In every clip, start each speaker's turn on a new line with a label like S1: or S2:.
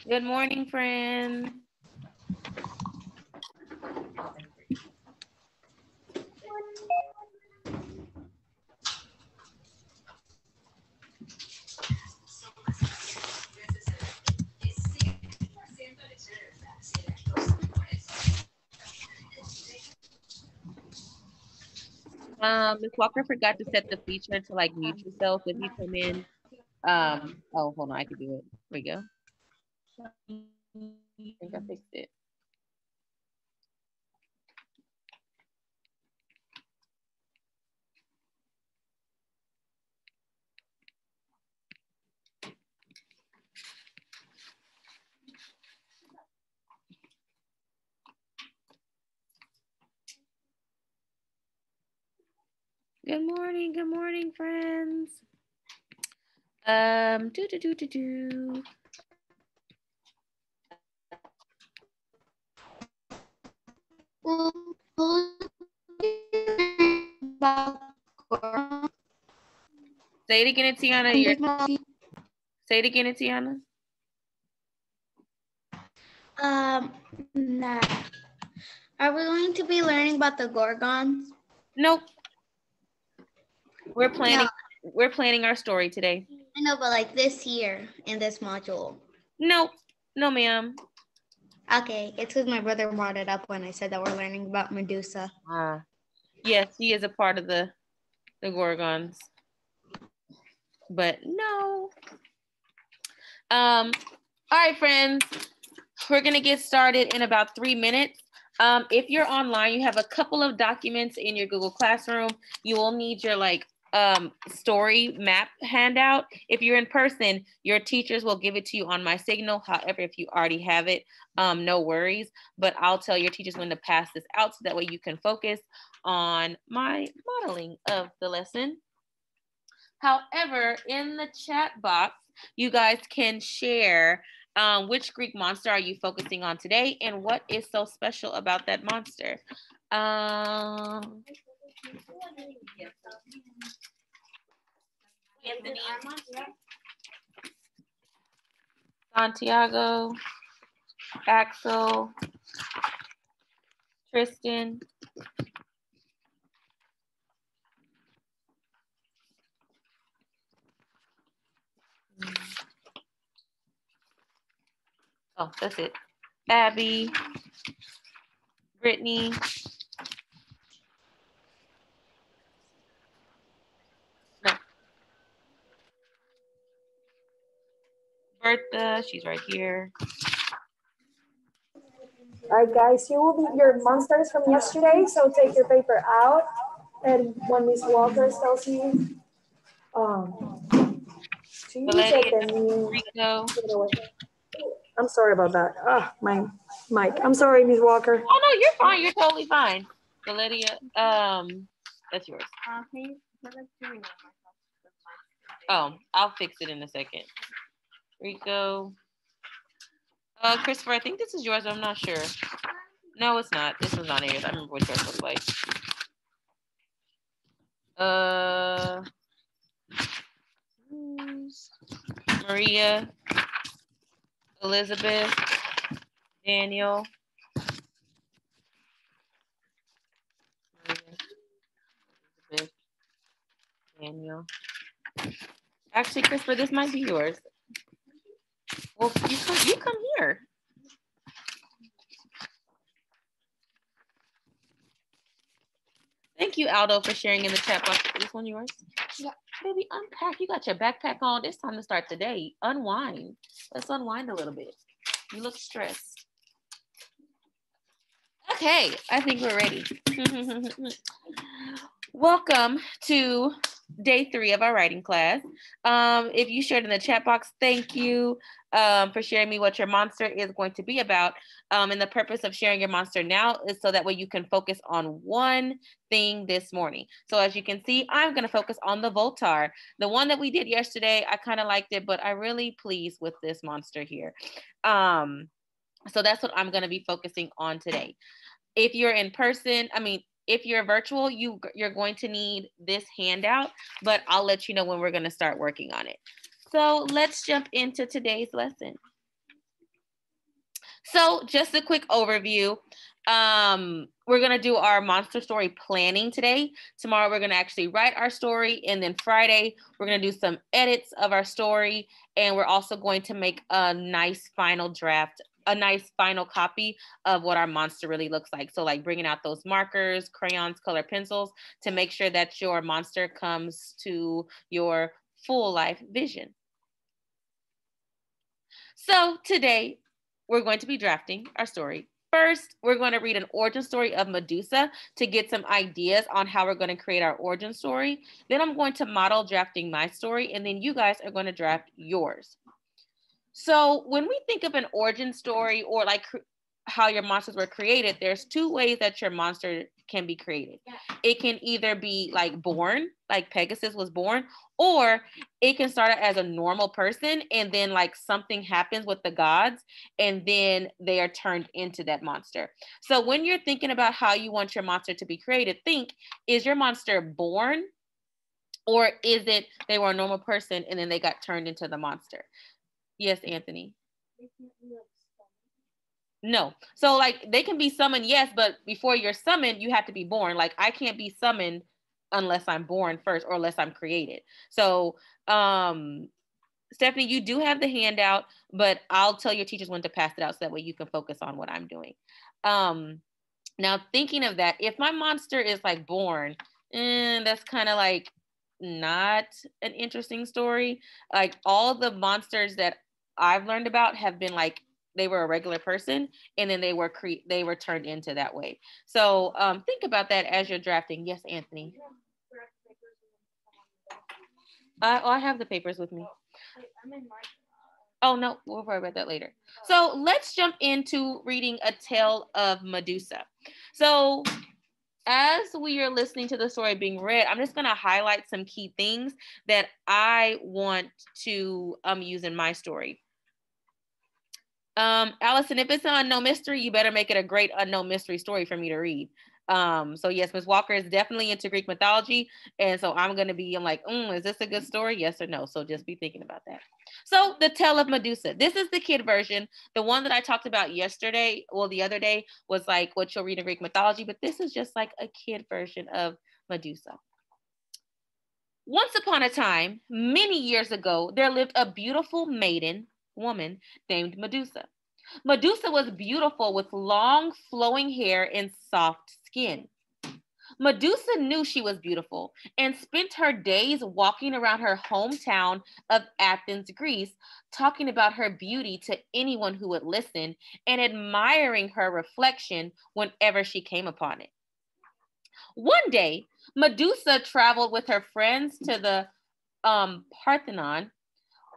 S1: Good morning, friends. Ms. Walker forgot to set the feature to like mute yourself if you come in. Oh, hold on, I can do it. There we go. I think I fixed it. Good morning, friends. Do do do do do. Say it again, Tiana. Say it again, Tiana.
S2: Nah. Are we going to be learning about the Gorgons?
S1: Nope. We're planning. No. We're planning our story today.
S2: I know, but like this year in this module.
S1: Nope. No, ma'am.
S2: Okay, it's because my brother brought it up when I said that we're learning about Medusa.
S1: Yes, he is a part of the Gorgons. But no. All right, friends. We're gonna get started in about 3 minutes. If you're online, you have a couple of documents in your Google Classroom. You will need your story map handout. If you're in person, your teachers will give it to you on my signal. However, if you already have it, no worries. But I'll tell your teachers when to pass this out so that way you can focus on my modeling of the lesson. However, in the chat box, you guys can share which Greek monster are you focusing on today and what is so special about that monster. Anthony, Santiago, Axel, Tristan. Oh, that's it. Abby, Brittany, no. Bertha, she's right here.
S3: All right, guys, you will be your monsters from yesterday, so take your paper out. And when Miss Walker tells you to use it, then you give it away. I'm sorry about that. My mic. I'm sorry, Miss Walker.
S1: Oh, no, you're fine. You're totally fine. Valeria, that's yours. Oh, I'll fix it in a second. Rico. Christopher, I think this is yours. I'm not sure. No, it's not. This one's not yours. I remember what yours looks like. Maria, Elizabeth, Daniel. Elizabeth, Daniel. Actually, Christopher, this might be yours. Well, you come here. Thank you, Aldo, for sharing in the chat box. Is this one yours? Yeah. Baby, unpack. You got your backpack on. It's time to start the day. Unwind. Let's unwind a little bit. You look stressed. Okay, I think we're ready. Welcome to day 3 of our writing class. If you shared in the chat box, thank you for sharing me what your monster is going to be about. And the purpose of sharing your monster now is so that way you can focus on one thing this morning. So as you can see, I'm going to focus on the Voltar. The one that we did yesterday, I kind of liked it, but I'm really pleased with this monster here. So that's what I'm going to be focusing on today. If you're in person, if you're virtual, you're going to need this handout, but I'll let you know when we're going to start working on it. So let's jump into today's lesson. So just a quick overview. We're going to do our monster story planning today. Tomorrow, we're going to actually write our story. And then Friday, we're going to do some edits of our story. And we're also going to make a nice final draft, a nice final copy of what our monster really looks like. So like bringing out those markers, crayons, color pencils to make sure that your monster comes to your full life vision. So today, we're going to be drafting our story. First, we're going to read an origin story of Medusa to get some ideas on how we're going to create our origin story. Then I'm going to model drafting my story, and then you guys are going to draft yours. So when we think of an origin story or like how your monsters were created, there's two ways that your monster can be created. It can either be like born, like Pegasus was born, or it can start out as a normal person and then like something happens with the gods and then they are turned into that monster. So when you're thinking about how you want your monster to be created, think, is your monster born or is it they were a normal person and then they got turned into the monster? Yes, Anthony. No. So like they can be summoned, yes, but before you're summoned, you have to be born. Like I can't be summoned unless I'm born first or unless I'm created. So Stephanie, you do have the handout, but I'll tell your teachers when to pass it out so that way you can focus on what I'm doing. Now thinking of that, if my monster is like born, that's kind of like not an interesting story. Like all the monsters that I've learned about have been like they were a regular person and then they were turned into that way. So think about that as you're drafting. Yes, Anthony. I have the papers with me. Oh no, we'll worry about that later. So let's jump into reading A Tale of Medusa. So as we are listening to the story being read, I'm just going to highlight some key things that I want to use in my story. Allison, if it's an unknown mystery, you better make it a great unknown mystery story for me to read. So yes, Ms. Walker is definitely into Greek mythology. And so I'm going to be, I'm like, is this a good story? Yes or no? So just be thinking about that. So The Tale of Medusa. This is the kid version. The one that I talked about yesterday, well, the other day was like what you'll read in Greek mythology, but this is just like a kid version of Medusa. Once upon a time, many years ago, there lived a beautiful woman named Medusa. Medusa was beautiful with long flowing hair and soft skin. Medusa knew she was beautiful and spent her days walking around her hometown of Athens, Greece, talking about her beauty to anyone who would listen and admiring her reflection whenever she came upon it. One day, Medusa traveled with her friends to the Parthenon,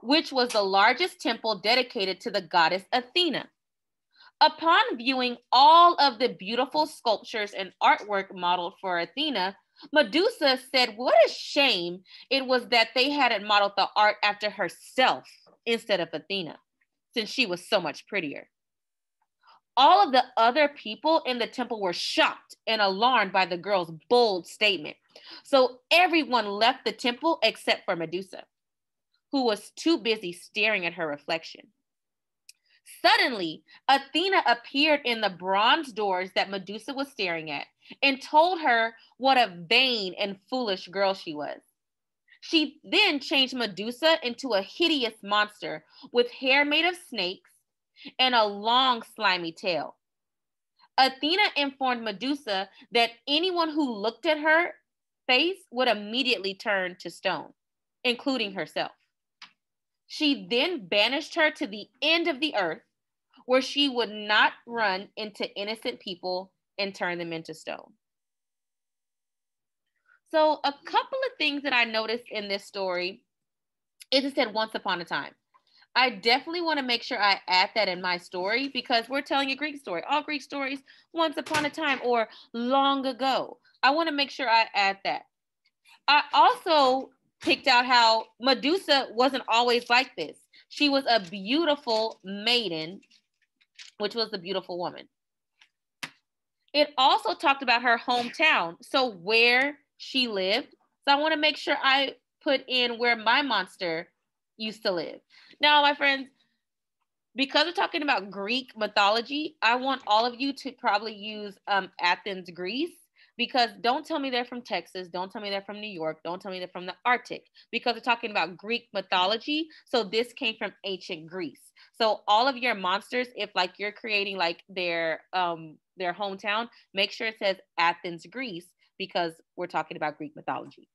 S1: which was the largest temple dedicated to the goddess Athena. Upon viewing all of the beautiful sculptures and artwork modeled for Athena, Medusa said what a shame it was that they hadn't modeled the art after herself instead of Athena, since she was so much prettier. All of the other people in the temple were shocked and alarmed by the girl's bold statement. So everyone left the temple except for Medusa, who was too busy staring at her reflection. Suddenly, Athena appeared in the bronze doors that Medusa was staring at and told her what a vain and foolish girl she was. She then changed Medusa into a hideous monster with hair made of snakes and a long slimy tail. Athena informed Medusa that anyone who looked at her face would immediately turn to stone, including herself. She then banished her to the end of the earth, where she would not run into innocent people and turn them into stone. So a couple of things that I noticed in this story is it said once upon a time. I definitely want to make sure I add that in my story because we're telling a Greek story. All Greek stories, once upon a time or long ago. I want to make sure I add that. I also picked out how Medusa wasn't always like this. She was a beautiful maiden, which was the beautiful woman. It also talked about her hometown, so where she lived. So I want to make sure I put in where my monster used to live. Now, my friends, because we're talking about Greek mythology, I want all of you to probably use Athens, Greece, because don't tell me they're from Texas. Don't tell me they're from New York. Don't tell me they're from the Arctic, because we're talking about Greek mythology. So this came from ancient Greece. So all of your monsters, if like you're creating like their hometown, make sure it says Athens, Greece, because we're talking about Greek mythology.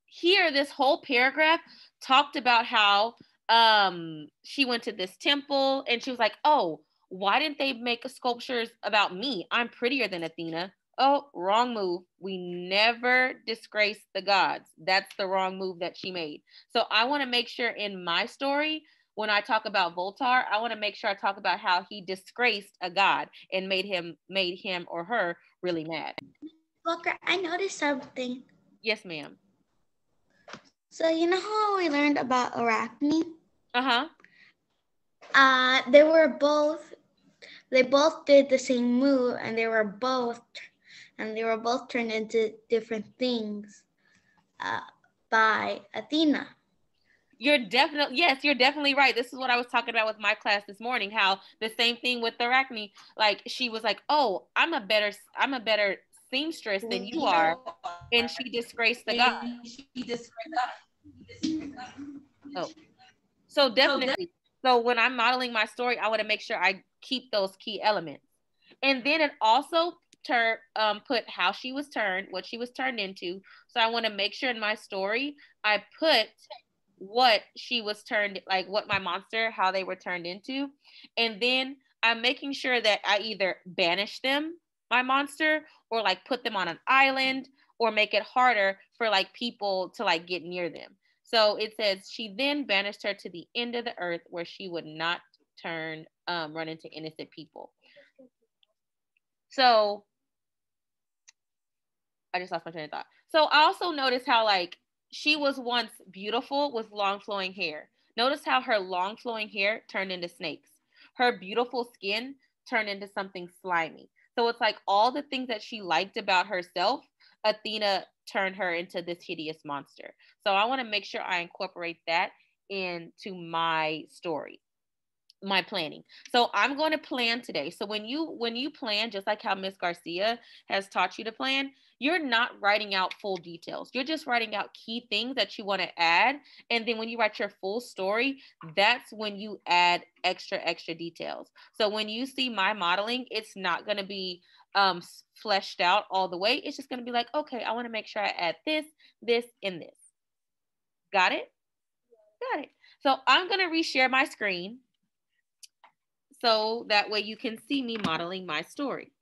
S1: Here, this whole paragraph talked about how she went to this temple and she was like, oh, why didn't they make sculptures about me? I'm prettier than Athena. Oh, wrong move. We never disgrace the gods. That's the wrong move that she made. So I want to make sure in my story, when I talk about Voltar, I want to make sure I talk about how he disgraced a god and made him or her really mad.
S2: Walker, I noticed something.
S1: Yes, ma'am.
S2: So you know how we learned about Arachne?
S1: Uh-huh.
S2: They both did the same move, and they were both turned into different things by Athena.
S1: You're definitely right. This is what I was talking about with my class this morning, how the same thing with Arachne, like she was like, oh, I'm a better seamstress than you are, and she disgraced the god. Oh, so definitely. So when I'm modeling my story, I want to make sure I keep those key elements. And then it also put how she was turned, what she was turned into. So I want to make sure in my story, I put what she was turned, like what my monster, how they were turned into. And then I'm making sure that I either banish them, my monster, or like put them on an island, or make it harder for like people to like get near them. So it says she then banished her to the end of the earth where she would not run into innocent people. So I just lost my train of thought. So I also noticed how like she was once beautiful with long flowing hair. Notice how her long flowing hair turned into snakes. Her beautiful skin turned into something slimy. So it's like all the things that she liked about herself, Athena turned her into this hideous monster. So I want to make sure I incorporate that into my story, my planning. So I'm going to plan today. So when you plan, just like how Miss Garcia has taught you to plan, you're not writing out full details. You're just writing out key things that you want to add. And then when you write your full story, that's when you add extra details. So when you see my modeling, it's not going to be fleshed out all the way. It's just going to be like, okay, I want to make sure I add this, and this. Got it? Got it. So I'm going to reshare my screen, so that way you can see me modeling my story.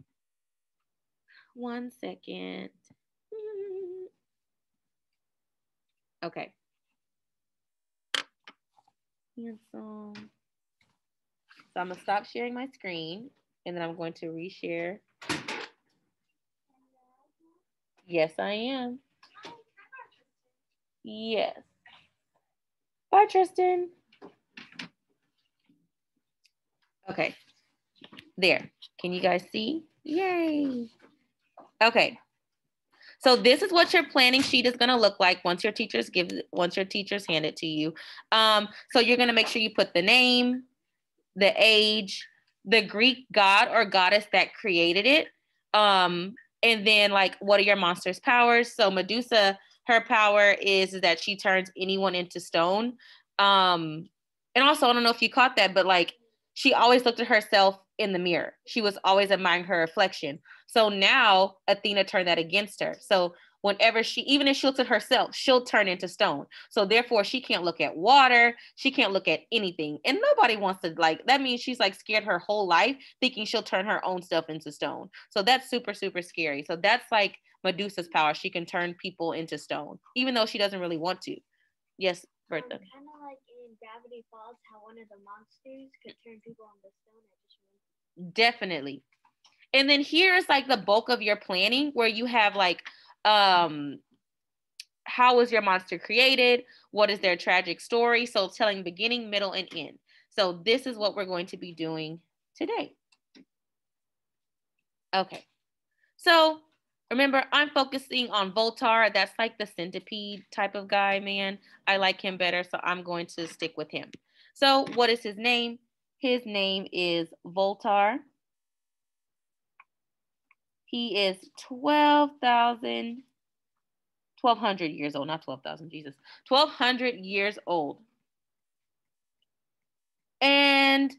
S1: 1 second. Okay. Cancel. So I'm gonna stop sharing my screen and then I'm going to reshare. Yes, I am. Yes. Bye, Tristan. Okay. There. Can you guys see? Yay. Okay. So this is what your planning sheet is going to look like once your teachers hand it to you. So you're going to make sure you put the name, the age, the Greek god or goddess that created it. And then like, what are your monster's powers? So Medusa, her power is that she turns anyone into stone. And also, I don't know if you caught that, but like, she always looked at herself in the mirror. She was always admiring her reflection. So now Athena turned that against her. So whenever even if she looks at herself, she'll turn into stone. So therefore she can't look at water. She can't look at anything. And nobody wants to that means she's like scared her whole life thinking she'll turn her own stuff into stone. So that's super, super scary. So that's like Medusa's power. She can turn people into stone, even though she doesn't really want to. Yes, Bertha.
S4: Kind of like in Gravity Falls, how one of the monsters could turn people into stone.
S1: Definitely. And then here is like the bulk of your planning where you have like, how was your monster created? What is their tragic story? So telling beginning, middle, and end. So this is what we're going to be doing today. Okay. So remember, I'm focusing on Voltar. That's like the centipede type of guy, man. I like him better, so I'm going to stick with him. So what is his name? His name is Voltar. He is 1,200 years old, not 12,000, Jesus. 1,200 years old. And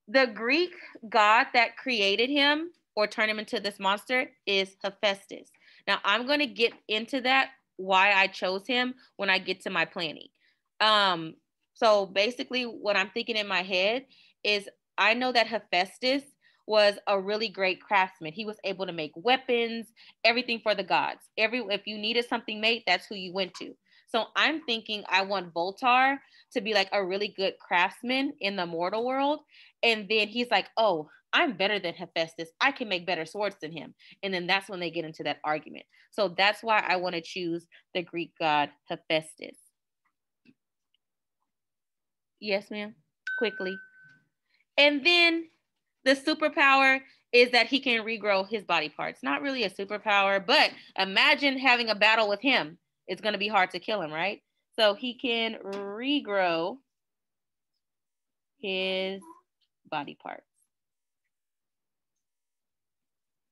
S1: the Greek god that created him or turned him into this monster is Hephaestus. Now, I'm going to get into that, why I chose him, when I get to my planning. So basically, what I'm thinking in my head is I know that Hephaestus was a really great craftsman. He was able to make weapons, everything for the gods. If you needed something made, that's who you went to. So I'm thinking I want Voltar to be like a really good craftsman in the mortal world. And then he's like, oh, I'm better than Hephaestus. I can make better swords than him. And then that's when they get into that argument. So that's why I want to choose the Greek god Hephaestus. Yes, ma'am. Quickly. And then the superpower is that he can regrow his body parts. Not really a superpower, but imagine having a battle with him. It's going to be hard to kill him, right? So he can regrow his body parts.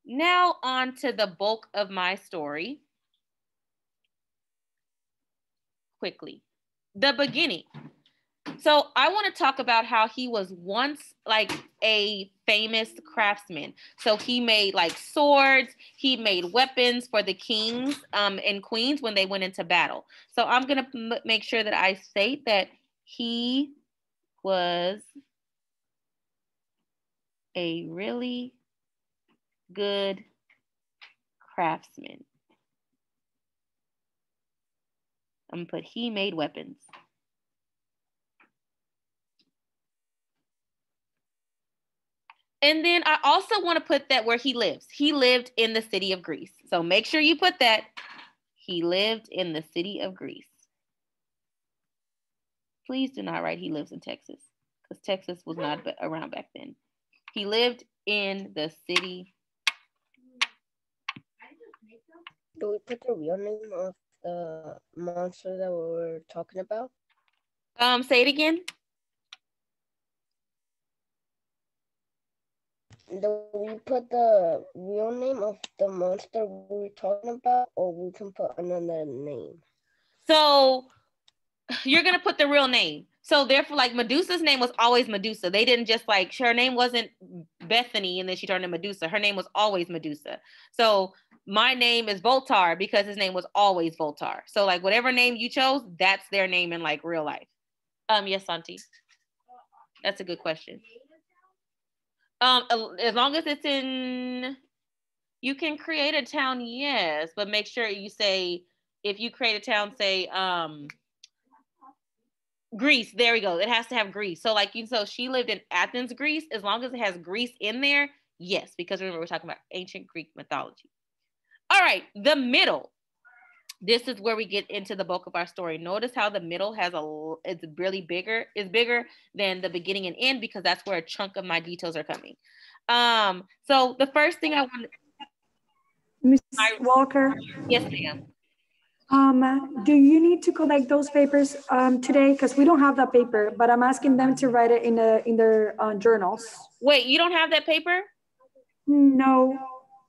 S1: Now on to the bulk of my story. Quickly. The beginning. So I want to talk about how he was once like a famous craftsman. So he made like swords, he made weapons for the kings and queens when they went into battle. So I'm going to make sure that I state that he was a really good craftsman. I'm going to put he made weapons. And then I also want to put that where he lives. He lived in the city of Greece. So make sure you put that. He lived in the city of Greece. Please do not write he lives in Texas, because Texas was not around back then. He lived in the city.
S5: Do we put the real name of the monster that we were talking about?
S1: Say it again.
S5: Do we put the real name of the monster we were talking about, or we can put another name?
S1: So you're going to put the real name. So therefore, like Medusa's name was always Medusa. They didn't just like, her name wasn't Bethany and then she turned to Medusa. Her name was always Medusa. So my name is Voltar because his name was always Voltar. So like whatever name you chose, that's their name in like real life. Yes, Santi. That's a good question. As long as it's in, you can create a town, yes, but make sure you say, if you create a town, say Greece. There we go. It has to have Greece. So like so she lived in Athens, Greece. As long as it has Greece in there, yes, because remember we're talking about ancient Greek mythology. All right, the middle. This is where we get into the bulk of our story. Notice how the middle has it's really bigger, is bigger than the beginning and end, because that's where a chunk of my details are coming. So the first thing I want,
S3: Ms. Walker.
S1: Yes, ma'am.
S3: Do you need to collect those papers today? Because we don't have that paper, but I'm asking them to write it in their journals.
S1: Wait, you don't have that paper?
S3: No.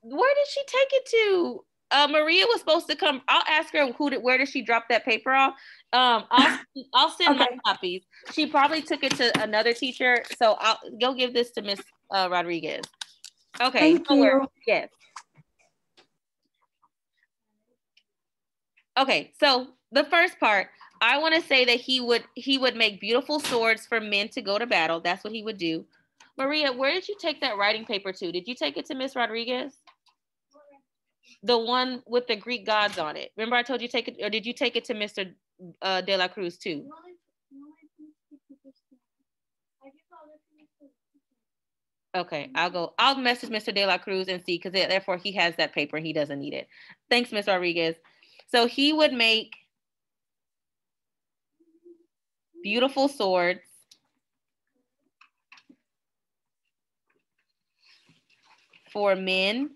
S1: Where did she take it to? Maria was supposed to come. I'll ask her where did she drop that paper off. I'll send my copies. She probably took it to another teacher, so I'll go give this to Miss Rodriguez. Okay.
S3: Thank you.
S1: Yes. Okay, so the first part, I want to say that he would make beautiful swords for men to go to battle. That's what he would do. Maria, where did you take that writing paper to? Did you take it to Miss Rodriguez? The one with the Greek gods on it. Remember I told you take it, or did you take it to Mr. De La Cruz too? Okay, I'll message Mr. De La Cruz and see, because therefore he has that paper and he doesn't need it. Thanks, Miss Rodriguez. So he would make beautiful swords for men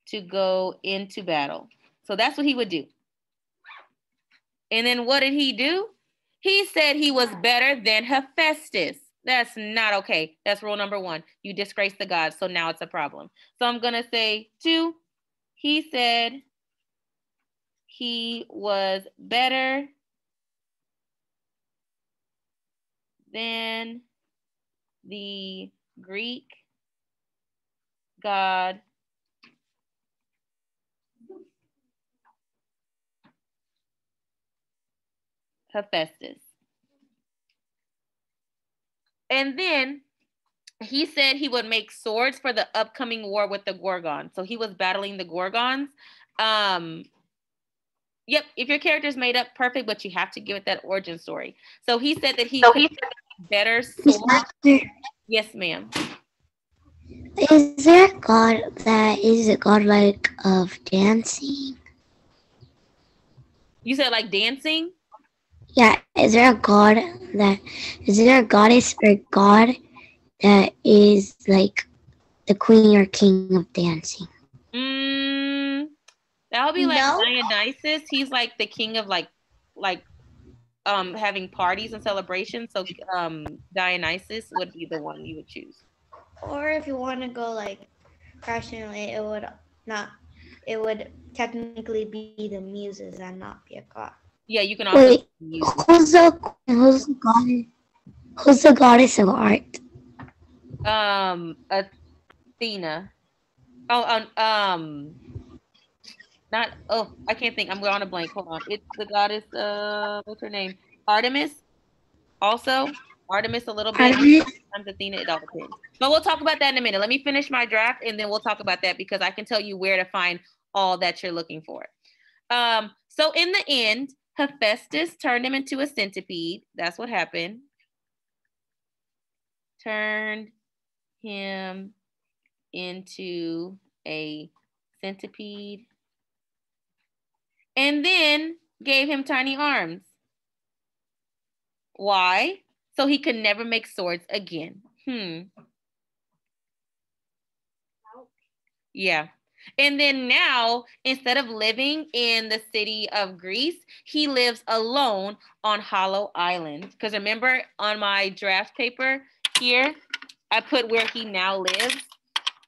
S1: to go into battle. So that's what he would do. And then what did he do? He said he was better than Hephaestus. That's not okay. That's rule number 1. You disgrace the gods, so now it's a problem. So I'm going to say 2. He said he was better than the Greek god Hephaestus. And then he said he would make swords for the upcoming war with the Gorgons. So he was battling the Gorgons. Yep, if your character's made up, perfect, but you have to give it that origin story. So he said that he could better swords. Yes, ma'am.
S6: Is there a god that is a godlike of dancing?
S1: You said like dancing?
S6: Yeah, is there a goddess or god that is like the queen or king of dancing?
S1: That would be like
S2: No.
S1: Dionysus. He's like the king of like having parties and celebrations. So Dionysus would be the one you would choose.
S2: Or if you want to go like rationally, it would technically be the muses and not be a god.
S1: Yeah, you can also
S6: Wait,
S1: use
S6: who's the goddess of art?
S1: Athena. I can't think. I'm going on a blank. Hold on. It's the goddess, what's her name? Artemis. Also, Artemis a little bit. Sometimes Athena, it all depends. But we'll talk about that in a minute. Let me finish my draft and then we'll talk about that because I can tell you where to find all that you're looking for. So in the end, Hephaestus turned him into a centipede. That's what happened. Turned him into a centipede. And then gave him tiny arms. Why? So he could never make swords again. Yeah. And then now, instead of living in the city of Greece, he lives alone on Hollow Island. Because remember on my draft paper here, I put where he now lives.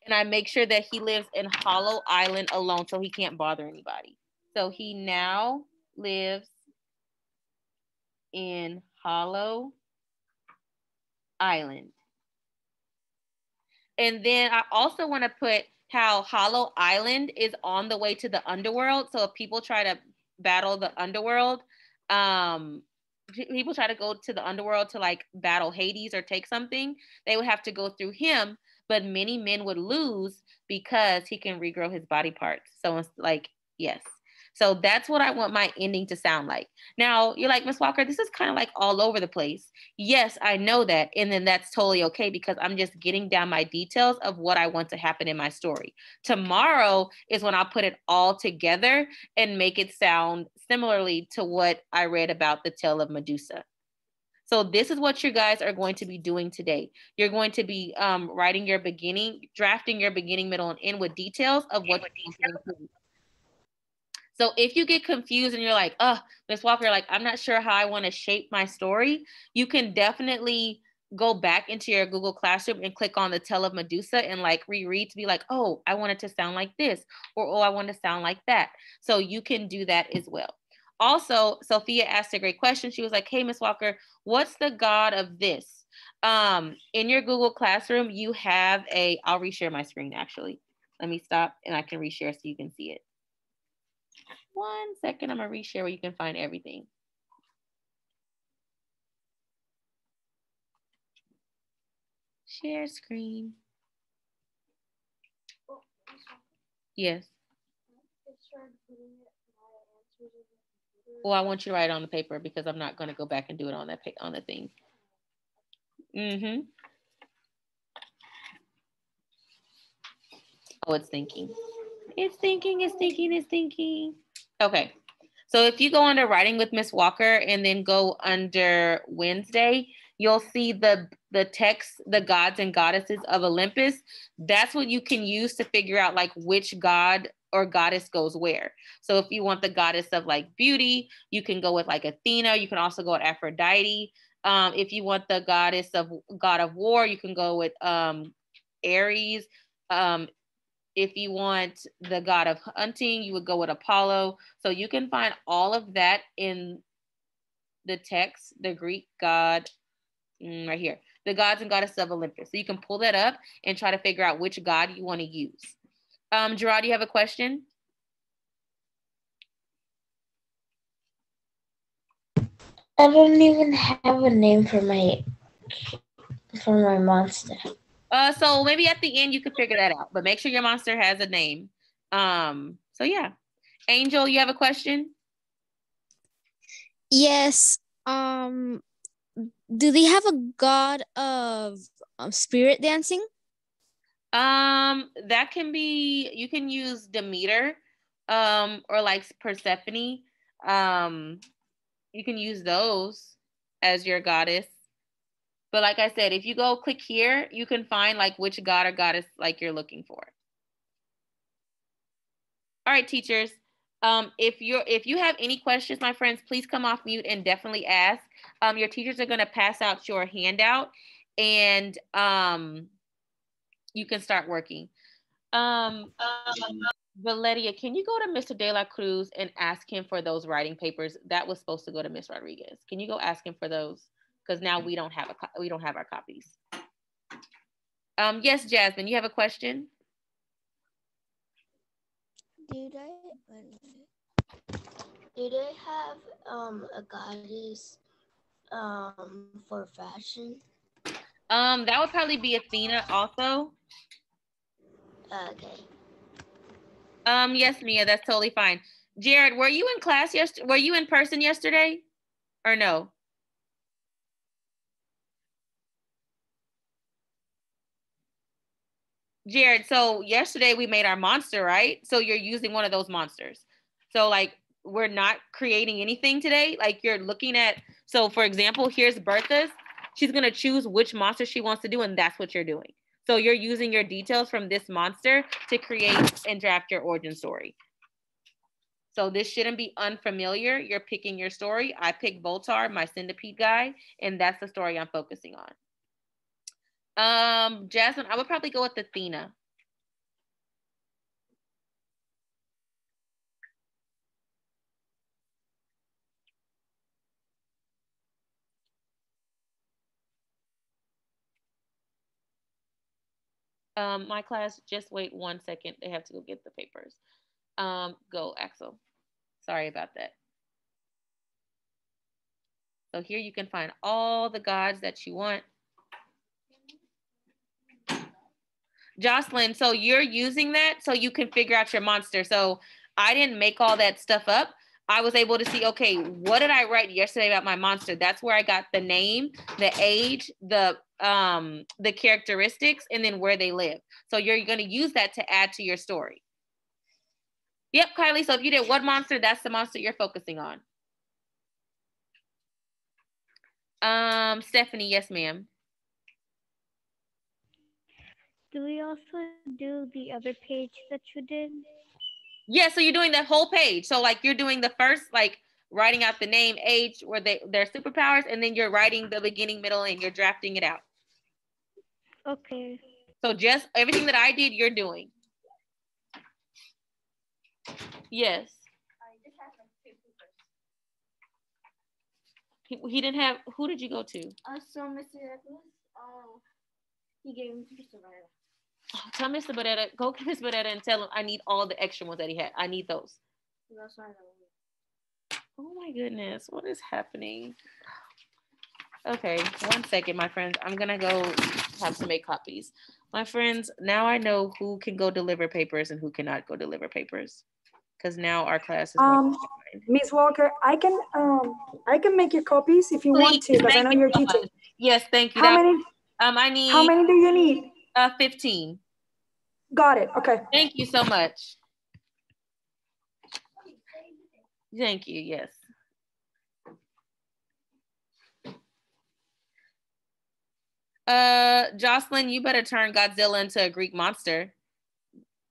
S1: And I make sure that he lives in Hollow Island alone so he can't bother anybody. So he now lives in Hollow Island. And then I also want to put how Hollow Island is on the way to the underworld. So if people try to battle the underworld, people try to go to the underworld to like battle Hades or take something, they would have to go through him, but many men would lose because he can regrow his body parts. So it's like, yes. So that's what I want my ending to sound like. Now, you're like, Ms. Walker, this is kind of like all over the place. Yes, I know that. And then that's totally okay because I'm just getting down my details of what I want to happen in my story. Tomorrow is when I'll put it all together and make it sound similarly to what I read about the tale of Medusa. So this is what you guys are going to be doing today. You're going to be writing your beginning, drafting your beginning, middle, and end with details of what you want to include. So if you get confused and you're like, oh, Ms. Walker, like, I'm not sure how I want to shape my story, you can definitely go back into your Google Classroom and click on the Tale of Medusa and like reread to be like, oh, I want it to sound like this, or oh, I want to sound like that. So you can do that as well. Also, Sophia asked a great question. She was like, hey, Ms. Walker, what's the god of this? In your Google Classroom, you have I'll reshare my screen actually. Let me stop and I can reshare so you can see it. 1 second, I'm gonna reshare where you can find everything. Share screen. Yes. Well, I want you to write it on the paper because I'm not gonna go back and do it on that on the thing. Oh, it's thinking. It's thinking, it's thinking, it's thinking. Okay. So if you go under Writing with Ms. Walker and then go under Wednesday, you'll see the text, the gods and goddesses of Olympus. That's what you can use to figure out like which god or goddess goes where. So if you want the goddess of like beauty, you can go with like Athena. You can also go with Aphrodite. If you want the god of war, you can go with Ares. If you want the god of hunting, you would go with Apollo. So you can find all of that in the text, the Greek god, right here, the gods and goddesses of Olympus. So you can pull that up and try to figure out which god you want to use. Gerard, you have a question?
S6: I don't even have a name for my monster.
S1: So maybe at the end you could figure that out, but make sure your monster has a name. So yeah. Angel, you have a question?
S7: Yes. Do they have a god of spirit dancing?
S1: That can be, you can use Demeter, or like Persephone. You can use those as your goddess. But like I said, if you go click here, you can find like which god or goddess like you're looking for. All right, teachers. If you have any questions, my friends, please come off mute and definitely ask. Your teachers are going to pass out your handout, and you can start working. Valeria, can you go to Mr. De La Cruz and ask him for those writing papers? That was supposed to go to Miss Rodriguez. Can you go ask him for those? Because now we don't have our copies. Yes, Jasmine, you have a question?
S2: Do they have a goddess for fashion?
S1: That would probably be Athena also.
S2: Okay.
S1: Yes, Mia, that's totally fine. Jared, were you in class yesterday? Were you in person yesterday or no? Jared, so yesterday we made our monster, right? So you're using one of those monsters. So like we're not creating anything today. Like you're looking at, so for example, here's Bertha's. She's gonna choose which monster she wants to do, and that's what you're doing. So you're using your details from this monster to create and draft your origin story. So this shouldn't be unfamiliar. You're picking your story. I picked Voltar, my centipede guy, and that's the story I'm focusing on. Jasmine, I would probably go with Athena. My class, just wait 1 second. They have to go get the papers. Go, Axel. Sorry about that. So here you can find all the gods that you want. Jocelyn, so you're using that so you can figure out your monster. So I didn't make all that stuff up. I was able to see, okay, what did I write yesterday about my monster? That's where I got the name, the age, the characteristics, and then where they live. So you're going to use that to add to your story. Yep, Kylie. So if you did what monster, that's the monster you're focusing on. Stephanie, yes, ma'am.
S4: Do we also do the other page that you did?
S1: Yeah, so you're doing that whole page. So like you're doing the first, like writing out the name, age, where their superpowers, and then you're writing the beginning, middle, and you're drafting it out.
S4: Okay.
S1: So just everything that I did, you're doing. Yes. He didn't have, who did you go to?
S4: So Mr. Douglas, he gave him to Mr. Barrera.
S1: Tell Mr. Barrera, go to Mr. Barrera and tell him I need all the extra ones that he had. I need those. Oh my goodness, what is happening? Okay, 1 second, my friends. I'm gonna go have to make copies. My friends, now I know who can go deliver papers and who cannot go deliver papers. Because now our class is
S3: Miss Walker, I can make you copies if you want to, because I know you're teaching.
S1: Yes, thank you.
S3: How many?
S1: I need.
S3: How many do you need?
S1: 15.
S3: Got it. Okay.
S1: Thank you so much. Thank you. Yes. Jocelyn, you better turn Godzilla into a Greek monster.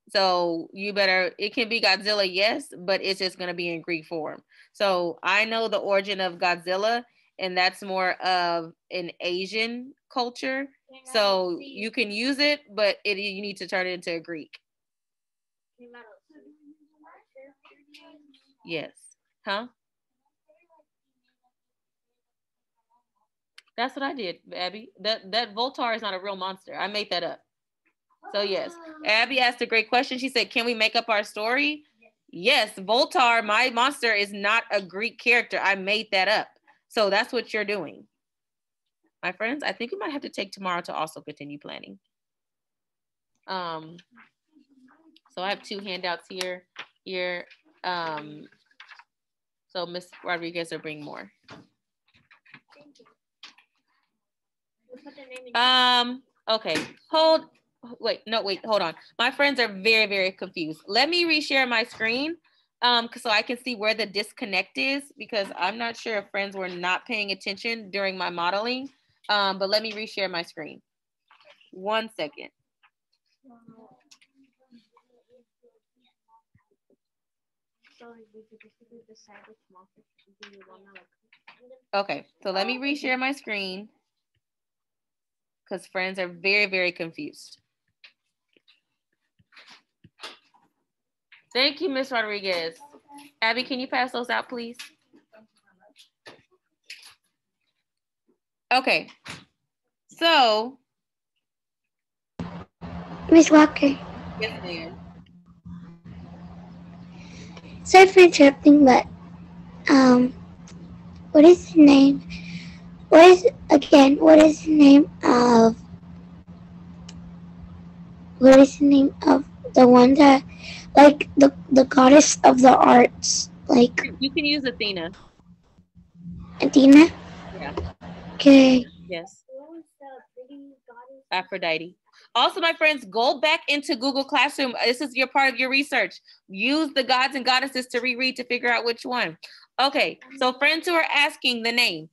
S1: So you better, it can be Godzilla, yes, but it's just going to be in Greek form. So I know the origin of Godzilla, and that's more of an Asian culture. So you can use it, but you need to turn it into a Greek. Yes. Huh? That's what I did, Abby. That Voltar is not a real monster. I made that up. So yes, Abby asked a great question. She said, can we make up our story? Yes, Voltar, my monster, is not a Greek character. I made that up. So that's what you're doing. My friends, I think we might have to take tomorrow to also continue planning. So I have 2 handouts here. So Ms. Rodriguez will bring more. Okay, hold on. My friends are very, very confused. Let me reshare my screen so I can see where the disconnect is, because I'm not sure if friends were not paying attention during my modeling. But let me reshare my screen. 1 second. Okay, so let me reshare my screen because friends are very, very confused. Thank you, Ms. Rodriguez. Abby, can you pass those out, please? Okay, so.
S6: Miss Walker.
S1: Yes, ma'am.
S6: Sorry for interrupting, but what is the name? What is the name of the one that, like, the goddess of the arts? Like,
S1: you can use Athena.
S6: Athena?
S1: Yeah.
S6: Okay.
S1: Yes. Aphrodite. Also, my friends, go back into Google Classroom. This is your part of your research. Use the gods and goddesses to reread to figure out which one. Okay, so friends who are asking the name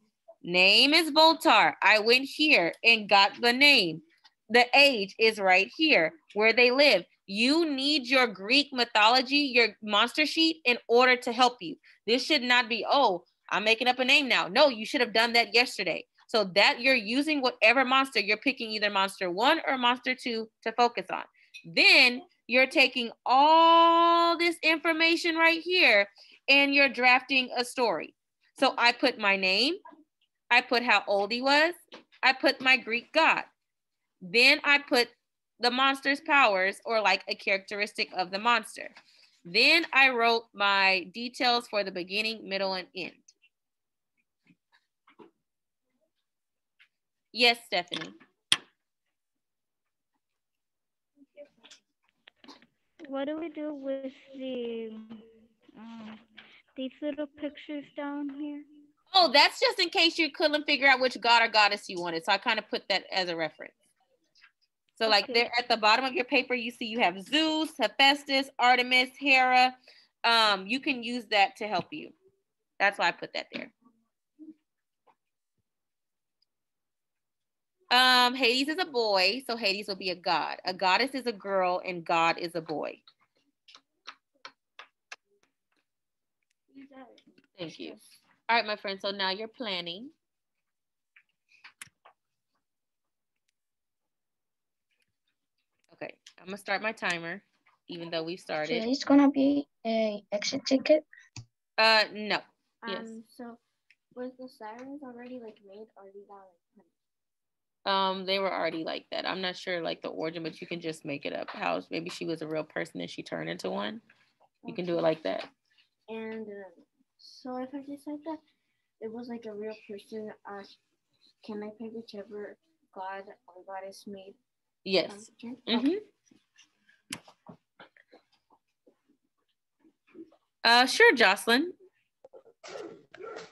S1: is Voltar. I went here and got the name. The age is right here, where they live. You need your Greek mythology, your monster sheet, in order to help you. This should not be, oh, I'm making up a name now. No, you should have done that yesterday. So that you're using whatever monster, you're picking either monster 1 or monster 2 to focus on. Then you're taking all this information right here and you're drafting a story. So I put my name, I put how old he was, I put my Greek god. Then I put the monster's powers, or like a characteristic of the monster. Then I wrote my details for the beginning, middle, and end. Yes, Stephanie.
S8: What do we do with these little pictures down here?
S1: Oh, that's just in case you couldn't figure out which god or goddess you wanted. So I kind of put that as a reference. So like there at the bottom of your paper, you see you have Zeus, Hephaestus, Artemis, Hera. You can use that to help you. That's why I put that there. Hades is a boy, so Hades will be a god. A goddess is a girl, and God is a boy. Thank you. All right, my friend, so now you're planning. Okay, I'm gonna start my timer, even though we started.
S2: So it's gonna be a exit ticket?
S1: No. Yes.
S4: So was the sirens already like made, or you got like
S1: they were already like that. I'm not sure like the origin, but you can just make it up. How maybe she was a real person and she turned into one. You can do it like that.
S4: And so if I just like that, it was like a real person. Can I pick whichever god or goddess made?
S1: Yes. Okay. Sure, Jocelyn.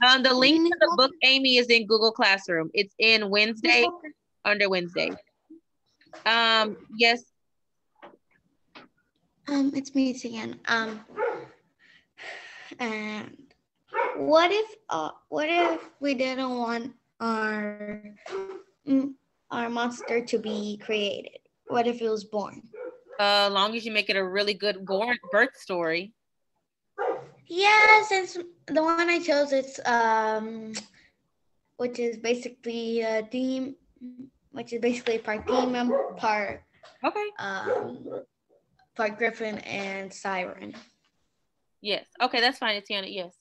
S1: The link to the book, Amy, is in Google Classroom. It's in Wednesday, under Wednesday. Yes.
S2: It's me again. And what if we didn't want our monster to be created? What if it was born?
S1: As long as you make it a really good birth story.
S2: Yeah, since the one I chose, it's which is basically a demon, which is basically part demon, part
S1: Okay.
S2: Part griffin and siren.
S1: Yes. Okay, that's fine, Tiana. Yes.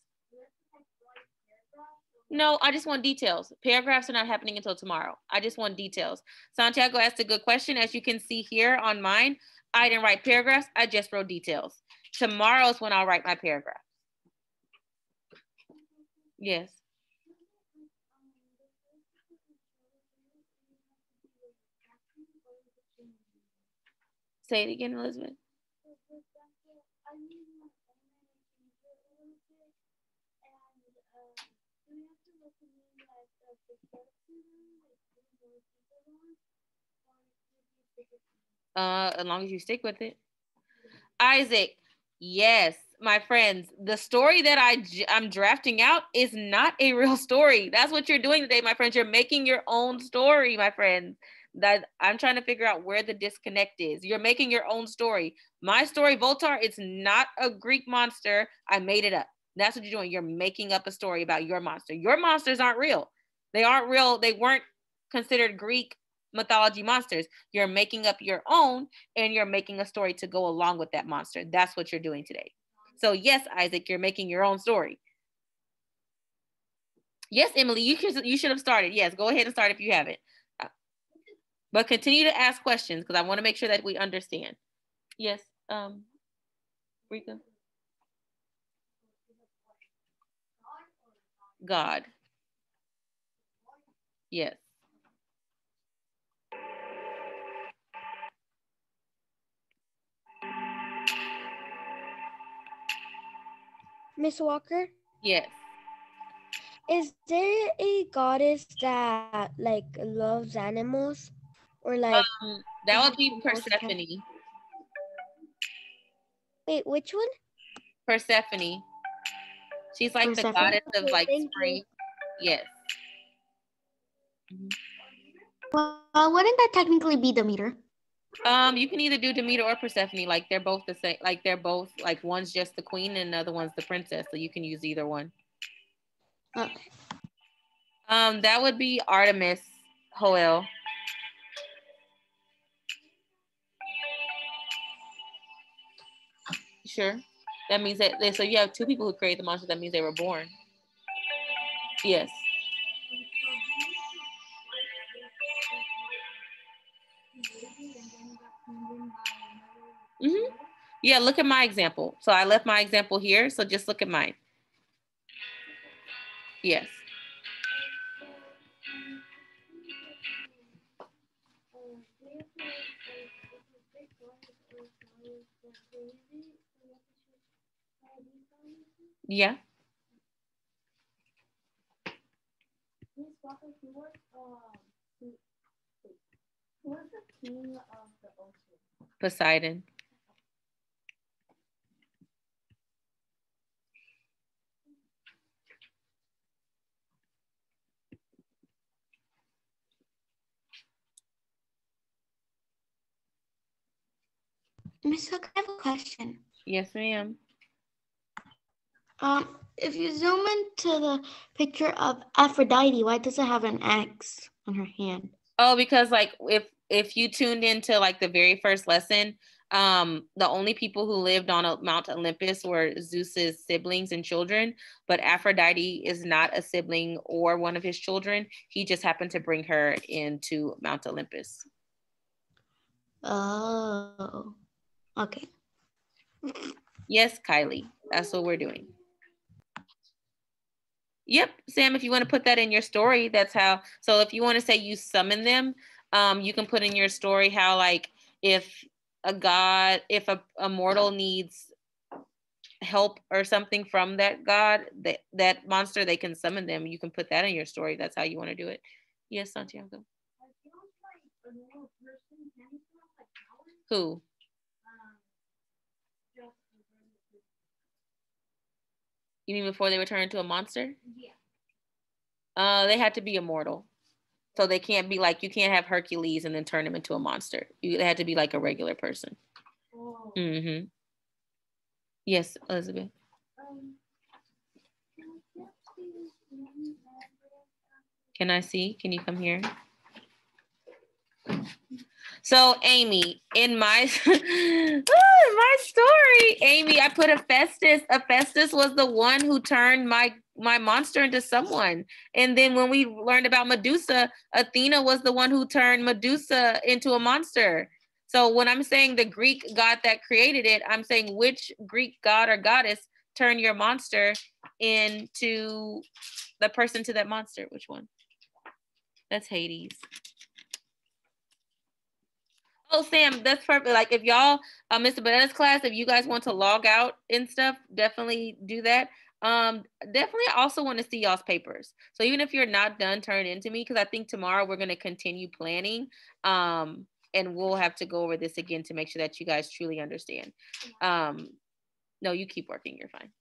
S1: No, I just want details. Paragraphs are not happening until tomorrow. I just want details. Santiago asked a good question. As you can see here on mine, I didn't write paragraphs. I just wrote details. Tomorrow is when I'll write my paragraph. Yes. Say it again, Elizabeth. As long as you stick with it. Isaac, yes, my friends, the story that I'm drafting out is not a real story. That's what you're doing today, my friends. You're making your own story, my friends. That I'm trying to figure out where the disconnect is. You're making your own story. My story, Voltar, it's not a Greek monster. I made it up. That's what you're doing. You're making up a story about your monster. Your monsters aren't real. They aren't real. They weren't considered Greek mythology monsters. You're making up your own, and you're making a story to go along with that monster. That's what you're doing today. So yes, Isaac, you're making your own story. Yes, Emily, you should have started. Yes, go ahead and start if you haven't. But continue to ask questions because I want to make sure that we understand. Yes, Rika. God. Yes.
S5: Miss Walker?
S1: Yes.
S5: Is there a goddess that like loves animals? Or like
S1: that would be Persephone.
S5: Wait, which one?
S1: Persephone. She's like the goddess of like spring. Yes.
S2: Well, wouldn't that technically be Demeter?
S1: You can either do Demeter or Persephone. Like they're both the same. Like they're both like one's just the queen and the other one's the princess. So you can use either one.
S2: Okay.
S1: That would be Artemis Hoel. Sure. That means that so you have two people who create the monster. That means they were born. Yes. Mm-hmm. Yeah, look at my example. So I left my example here. So just look at mine. Yes. Yeah.
S4: Who was the king of the ocean?
S1: Poseidon.
S2: Miss Hook, I have a question.
S1: Yes, ma'am.
S2: If you zoom into the picture of Aphrodite, why does it have an X on her hand?
S1: Oh, because like if you tuned into like the very first lesson, the only people who lived on Mount Olympus were Zeus's siblings and children, but Aphrodite is not a sibling or one of his children. He just happened to bring her into Mount Olympus.
S2: Oh, okay.
S1: Yes, Kylie, that's what we're doing. Yep, Sam, if you want to put that in your story, that's how. So if you want to say you summon them, you can put in your story how like if a mortal needs help or something from that god, that monster, they can summon them. You can put that in your story. That's how you want to do it. Yes, Santiago. Who? You mean before they were turned into a monster? Yeah. They had to be immortal. So they can't be like, you can't have Hercules and then turn him into a monster. They had to be like a regular person. Mm-hmm. Yes, Elizabeth. Can I see? Can you come here? So Amy, in my my story, Amy, I put Hephaestus. Hephaestus was the one who turned my monster into someone. And then when we learned about Medusa, Athena was the one who turned Medusa into a monster. So when I'm saying the Greek god that created it, I'm saying which Greek god or goddess turned your monster into the person to that monster? Which one? That's Hades. Oh, Sam, that's perfect. Like if y'all, Mr. Bonetta's class, if you guys want to log out and stuff, definitely do that. Definitely I also want to see y'all's papers. So even if you're not done, turn it into me, because I think tomorrow we're going to continue planning. And we'll have to go over this again to make sure that you guys truly understand. No, you keep working. You're fine.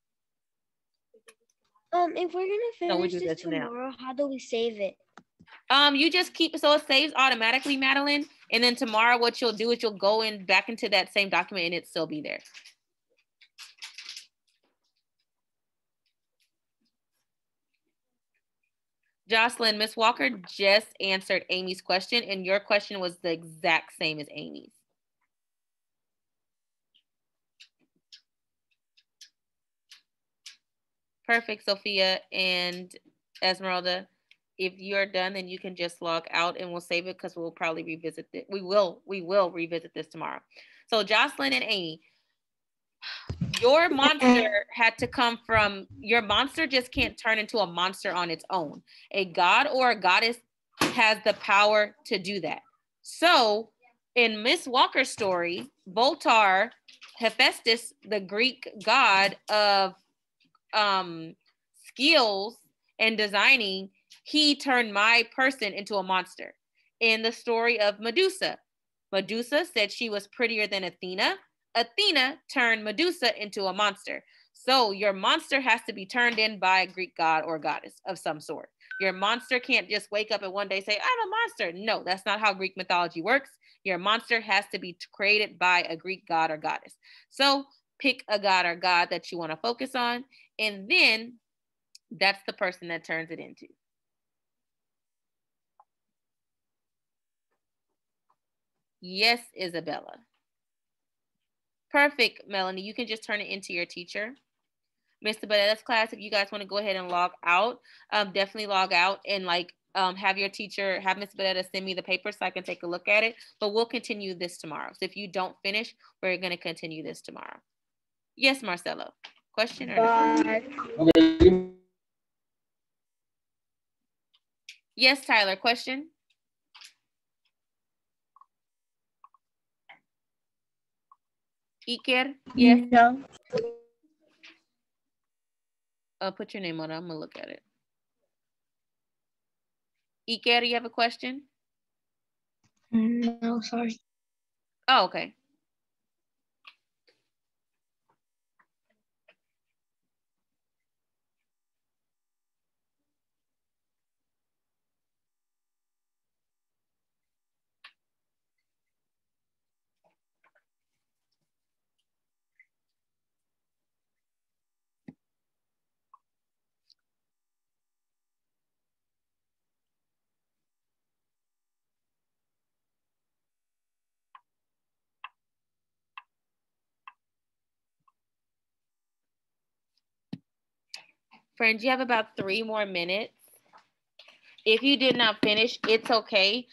S5: If we're gonna finish this tomorrow, how do we save it?
S1: You just keep, so it saves automatically, Madeline. And then tomorrow what you'll do is you'll go in back into that same document and it'll still be there. Jocelyn, Miss Walker just answered Amy's question, and your question was the exact same as Amy's. Perfect, Sophia and Esmeralda. If you're done, then you can just log out and we'll save it because we'll probably revisit it. We will revisit this tomorrow. So Jocelyn and Amy, your monster had to come from, your monster just can't turn into a monster on its own. A god or a goddess has the power to do that. So in Miss Walker's story, Voltar, Hephaestus, the Greek god of skills and designing, he turned my person into a monster. In the story of Medusa, Medusa said she was prettier than Athena. Athena turned Medusa into a monster. So your monster has to be turned in by a Greek god or goddess of some sort. Your monster can't just wake up and one day say, I'm a monster. No, that's not how Greek mythology works. Your monster has to be created by a Greek god or goddess. So pick a god or god that you want to focus on, and then that's the person that turns it into. Yes, Isabella. Perfect, Melanie. You can just turn it into your teacher. Mr. Bonetta's class, if you guys want to go ahead and log out, definitely log out and have your teacher, have Ms. Bonetta send me the paper so I can take a look at it. But we'll continue this tomorrow. So if you don't finish, we're going to continue this tomorrow. Yes, Marcelo. Question or no? Okay. Yes, Tyler. Question? Iker? Yes.
S2: No.
S1: Put your name on it. I'm going to look at it. Iker, you have a question?
S6: No, sorry.
S1: Oh, okay. Friends, you have about 3 more minutes. If you did not finish, it's okay.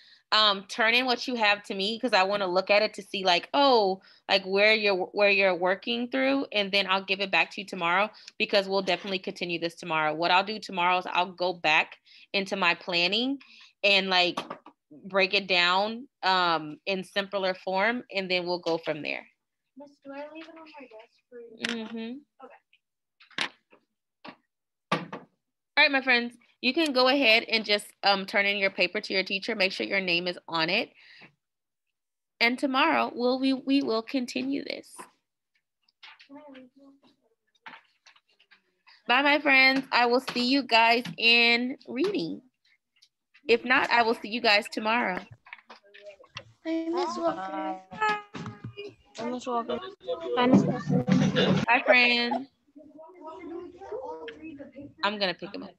S1: Turn in what you have to me because I want to look at it to see where you're working through, and then I'll give it back to you tomorrow because we'll definitely continue this tomorrow. What I'll do tomorrow is I'll go back into my planning and break it down in simpler form, and then we'll go from there.
S4: Miss, do I leave it on my desk for you?
S1: Mm-hmm. Okay. All right, my friends. You can go ahead and just turn in your paper to your teacher. Make sure your name is on it. And tomorrow we will continue this. Bye, my friends. I will see you guys in reading. If not, I will see you guys tomorrow.
S2: Bye, Miss Walker.
S1: Bye.
S4: Bye, Miss Walker. Bye, Miss Walker.
S1: Bye, friend. I'm gonna pick him up.